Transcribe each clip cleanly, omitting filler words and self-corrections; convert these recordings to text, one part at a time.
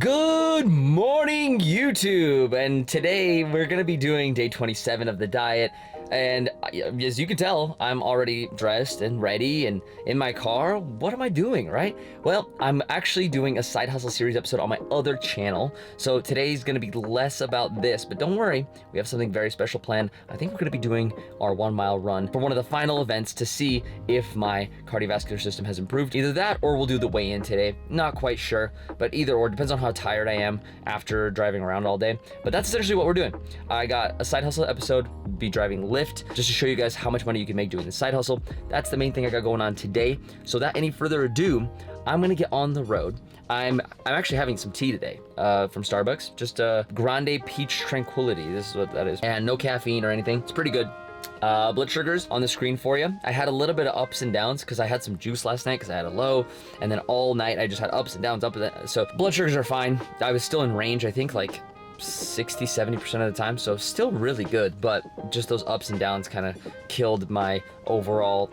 Good morning, YouTube! And today we're gonna be doing day 27 of the diet. And as you can tell, I'm already dressed and ready and in my car. What am I doing, right? Well, I'm actually doing a side hustle series episode on my other channel. So today's gonna be less about this, but don't worry, we have something very special planned. I think we're gonna be doing our 1 mile run for one of the final events to see if my cardiovascular system has improved. Either that or we'll do the weigh-in today. Not quite sure, but either or, depends on how tired I am after driving around all day. But that's essentially what we're doing. I got a side hustle episode, be driving Lyft, just to show you guys how much money you can make doing the side hustle. That's the main thing I got going on today. So without any further ado, I'm gonna get on the road. I'm actually having some tea today from Starbucks, just a Grande Peach Tranquility. This is what that is, and no caffeine or anything. It's pretty good. Blood sugars on the screen for you. I had a little bit of ups and downs because I had some juice last night because I had a low, and then all night I just had ups and downs, so blood sugars are fine. I was still in range, I think like 60-70% of the time, so still really good, but just those ups and downs kind of killed my overall,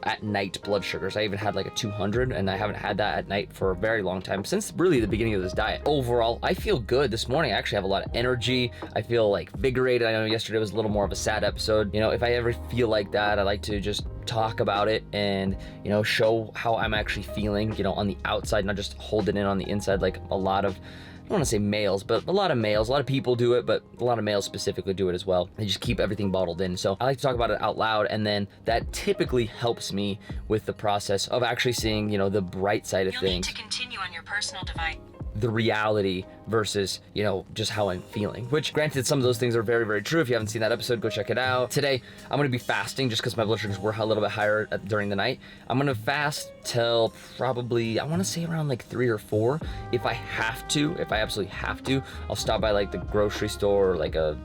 at night blood sugars. I even had like a 200, and I haven't had that at night for a very long time, since really the beginning of this diet. Overall, I feel good this morning. I actually have a lot of energy. I feel like vigorated. I know yesterday was a little more of a sad episode. If I ever feel like that, I like to just talk about it and show how I'm actually feeling, on the outside, not just hold it in on the inside like a lot of, I don't want to say males, but a lot of people do it, but a lot of males specifically do it as well. They just keep everything bottled in. So I like to talk about it out loud, and then that typically helps me with the process of actually seeing, the bright side of things. You'll need to continue on your personal device. The reality versus, just how I'm feeling, which granted, some of those things are very, very true. If you haven't seen that episode, go check it out. Today, I'm going to be fasting just because my blood sugars were a little bit higher during the night. I'm going to fast till probably, I want to say around like 3 or 4. If I absolutely have to, I'll stop by like the grocery store or like a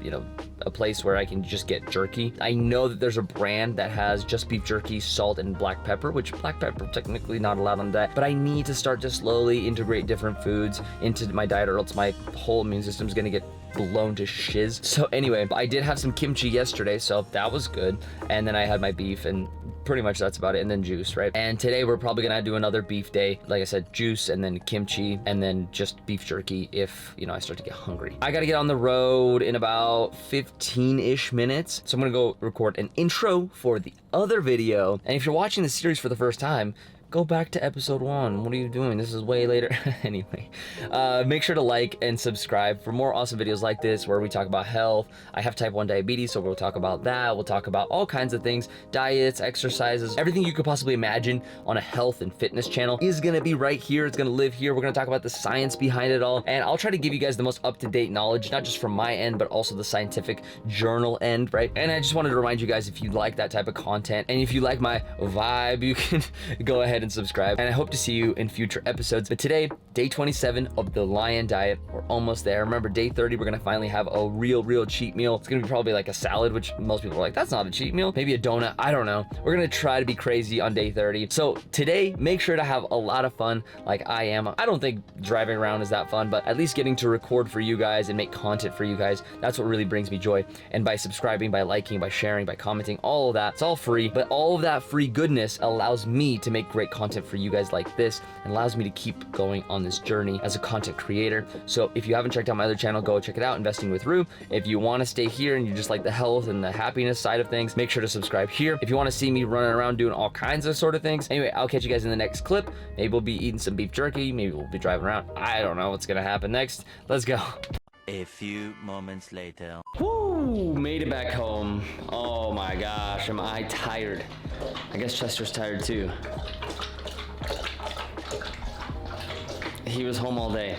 place where I can just get jerky. I know that there's a brand that has just beef jerky, salt, and black pepper, which black pepper technically not allowed on that, but I need to start to slowly integrate different foods into my diet, or else my whole immune system is gonna get blown to shiz. So anyway, I did have some kimchi yesterday, so that was good. And then I had my beef, and pretty much that's about it. And then juice, right? And today we're probably gonna do another beef day. Like I said, juice and then kimchi and then just beef jerky if, I start to get hungry. I gotta get on the road in about 15-ish minutes. So I'm gonna go record an intro for the other video. And if you're watching the series for the first time, go back to episode 1. What are you doing? This is way later. Anyway, make sure to like and subscribe for more awesome videos like this where we talk about health. I have type 1 diabetes, so we'll talk about that. We'll talk about all kinds of things, diets, exercises, everything you could possibly imagine on a health and fitness channel is gonna be right here. It's gonna live here. We're gonna talk about the science behind it all, and I'll try to give you guys the most up-to-date knowledge, not just from my end, but also the scientific journal end, right? And I just wanted to remind you guys, if you like that type of content, and if you like my vibe, you can go ahead and subscribe, and I hope to see you in future episodes. But today, day 27 of the Lion Diet, we're almost there. Remember, day 30, we're gonna finally have a real cheat meal. It's gonna be probably like a salad, which most people are like, that's not a cheat meal. Maybe a donut, I don't know. We're gonna try to be crazy on day 30. So today, make sure to have a lot of fun like I am. I don't think driving around is that fun, but at least getting to record for you guys and make content for you guys, that's what really brings me joy. And by subscribing, by liking, by sharing, by commenting, all of that, it's all free, but all of that free goodness allows me to make great content for you guys like this, and allows me to keep going on this journey as a content creator. So if you haven't checked out my other channel, go check it out, Investing with Rue. If you want to stay here and you just like the health and the happiness side of things, make sure to subscribe here. If you want to see me running around doing all kinds of sort of things. Anyway, I'll catch you guys in the next clip. Maybe we'll be eating some beef jerky, maybe we'll be driving around. I don't know what's gonna happen next. Let's go. A few moments later. Woo! Made it back home. Oh my gosh, am I tired. I guess Chester's tired too. He was home all day.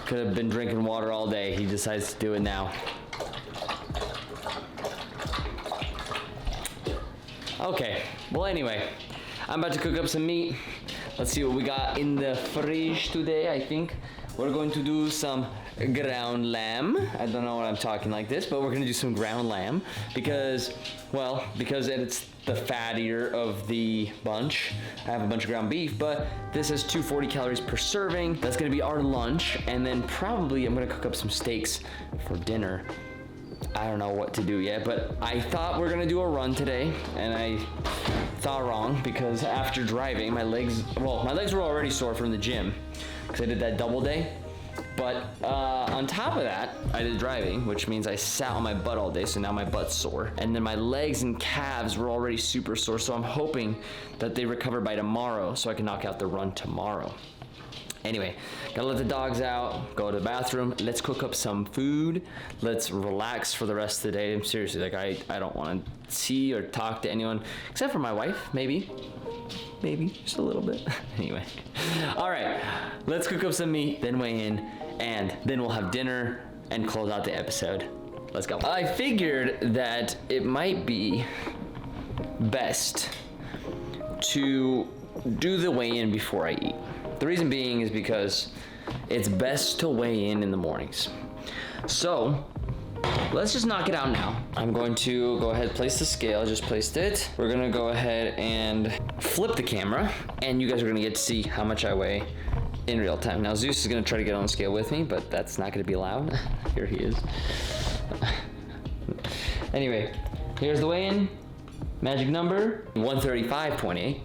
Could have been drinking water all day. He decides to do it now. Okay, well anyway, I'm about to cook up some meat. Let's see what we got in the fridge today. I think we're going to do some ground lamb. I don't know what I'm talking like this, but we're gonna do some ground lamb because it's the fattier of the bunch. I have a bunch of ground beef, but this has 240 calories per serving. That's gonna be our lunch, and then probably I'm gonna cook up some steaks for dinner. I don't know what to do yet, but I thought we're gonna do a run today, and I thought wrong because after driving, my legs were already sore from the gym. because I did that double day. But on top of that, I did driving, which means I sat on my butt all day, so now my butt's sore. And then my legs and calves were already super sore, so I'm hoping that they recover by tomorrow so I can knock out the run tomorrow. Anyway, gotta let the dogs out, go to the bathroom, let's cook up some food, let's relax for the rest of the day. Seriously, like I don't want to see or talk to anyone, except for my wife, maybe, just a little bit. Anyway, all right, let's cook up some meat, then weigh in, and then we'll have dinner and close out the episode. Let's go. I figured that it might be best to do the weigh-in before I eat. The reason being is because it's best to weigh in the mornings. So let's just knock it out now. I'm going to go ahead, place the scale, just placed it. We're gonna go ahead and flip the camera, and you guys are gonna get to see how much I weigh in real time. Now Zeus is gonna try to get on the scale with me, but that's not gonna be allowed. Here he is. Anyway, here's the weigh-in. Magic number, 135.8.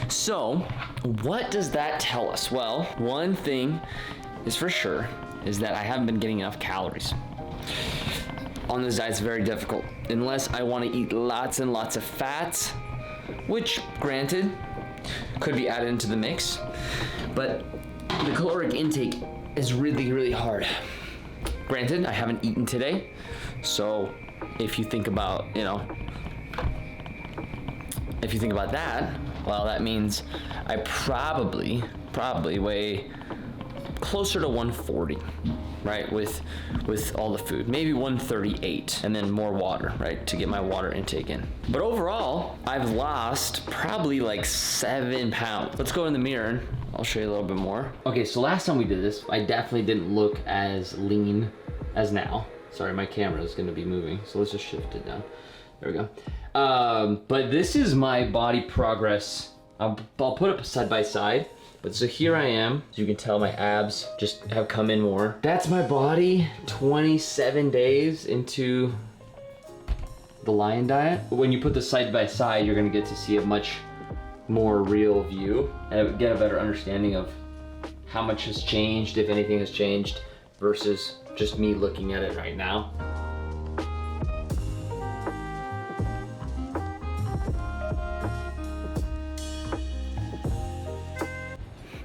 So, what does that tell us? Well, one thing is for sure, is that I haven't been getting enough calories. On this diet, it's very difficult, unless I want to eat lots and lots of fats, which, granted, could be added into the mix, but the caloric intake is really, really hard. Granted, I haven't eaten today, so if you think about, if you think about that, well, that means I probably weigh closer to 140, right? With all the food, maybe 138, and then more water, right? To get my water intake in. But overall, I've lost probably like 7 pounds. Let's go in the mirror and I'll show you a little bit more. Okay, so last time we did this, I definitely didn't look as lean as now. Sorry, my camera is gonna be moving, so let's just shift it down. There we go. But this is my body progress. I'll put it side by side. But so here I am. As you can tell, my abs just have come in more. That's my body 27 days into the Lion Diet. When you put this side by side, you're gonna get to see a much more real view and get a better understanding of how much has changed, if anything has changed, versus just me looking at it right now.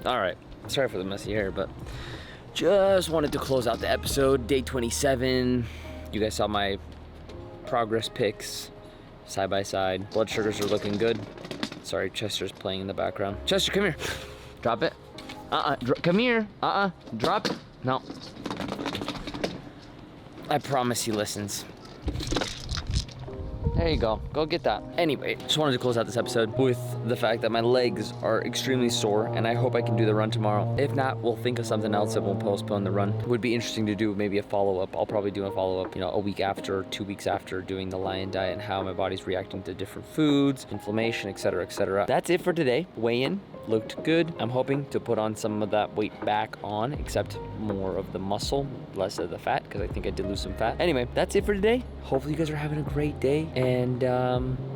All right, sorry for the messy hair, but just wanted to close out the episode, day 27. You guys saw my progress pics, side by side. Blood sugars are looking good. Sorry, Chester's playing in the background. Chester, come here. Drop it. Come here. Drop it. No. I promise he listens. There you go. Go get that. Anyway, just wanted to close out this episode with the fact that my legs are extremely sore, and I hope I can do the run tomorrow. If not, we'll think of something else that won't postpone the run. It would be interesting to do maybe a follow-up. I'll probably do a follow-up, a week after, 2 weeks after doing the Lion Diet and how my body's reacting to different foods, inflammation, etc., etc. That's it for today. Weigh-in looked good. I'm hoping to put on some of that weight back on, except more of the muscle, less of the fat, because I think I did lose some fat. Anyway, that's it for today. Hopefully you guys are having a great day, and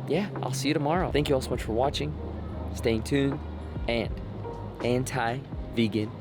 yeah, I'll see you tomorrow. Thank you all so much for watching, staying tuned, and anti-vegan